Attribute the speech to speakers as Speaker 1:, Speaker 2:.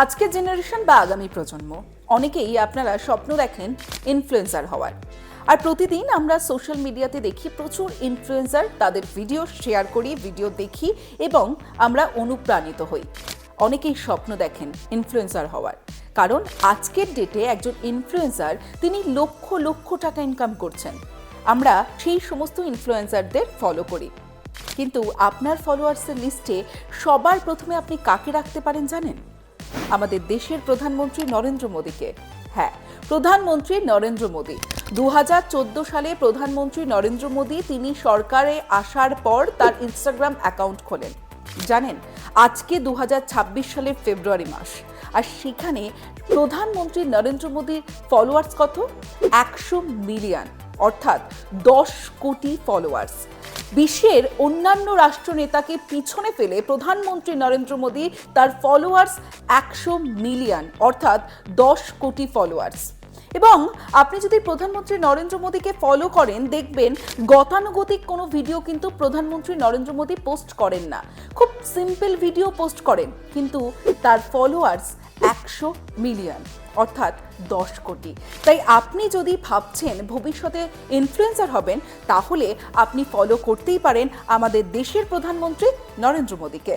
Speaker 1: আজকের জেনারেশন বা আগামী প্রজন্ম অনেকেই আপনারা স্বপ্ন দেখেন ইনফ্লুয়েন্সার হওয়ার। আর প্রতিদিন আমরা সোশ্যাল মিডিয়াতে দেখি প্রচুর ইনফ্লুয়েন্সার, তাদের ভিডিও শেয়ার করি, ভিডিও দেখি এবং আমরা অনুপ্রাণিত হই। অনেকেই স্বপ্ন দেখেন ইনফ্লুয়েন্সার হওয়ার, কারণ আজকের ডেটে একজন ইনফ্লুয়েন্সার তিনি লক্ষ লক্ষ টাকা ইনকাম করছেন। আমরা সেই সমস্ত ইনফ্লুয়েন্সারদের ফলো করি, কিন্তু আপনার ফলোয়ার্সের লিস্টে সবার প্রথমে আপনি কাকে রাখতে পারেন জানেন? আমাদের দেশের প্রধানমন্ত্রী নরেন্দ্র মোদীকে। হ্যাঁ, প্রধানমন্ত্রী নরেন্দ্র মোদী। 2014 সালে প্রধানমন্ত্রী নরেন্দ্র মোদী তিনি সরকারে আসার পর তার ইনস্টাগ্রাম অ্যাকাউন্ট খোলেন। জানেন, আজকে 2026 সালের ফেব্রুয়ারি মাস, আর সেখানে প্রধানমন্ত্রী নরেন্দ্র মোদীর ফলোয়ার্স কত? 100 মিলিয়ন, অর্থাৎ 10 কোটি ফলোয়ার্স। বিশ্বের অন্যান্য রাষ্ট্রনেতাকে পিছনে ফেলে প্রধানমন্ত্রী নরেন্দ্র মোদী তার ফলোয়ার্স 100 মিলিয়ন, অর্থাৎ 10 কোটি ফলোয়ার্স। এবং আপনি যদি প্রধানমন্ত্রী নরেন্দ্র মোদীকে ফলো করেন, দেখবেন গতানুগতিক কোনো ভিডিও কিন্তু প্রধানমন্ত্রী নরেন্দ্র মোদী পোস্ট করেন না। খুব সিম্পল ভিডিও পোস্ট করেন, কিন্তু তার ফলোয়ার্স 100 মিলিয়ন, অর্থাৎ 10 কোটি। তাই আপনি যদি ভাবছেন ভবিষ্যতে ইনফ্লুয়েন্সার হবেন, তাহলে আপনি ফলো করতেই পারেন আমাদের দেশের প্রধানমন্ত্রী নরেন্দ্র মোদীকে।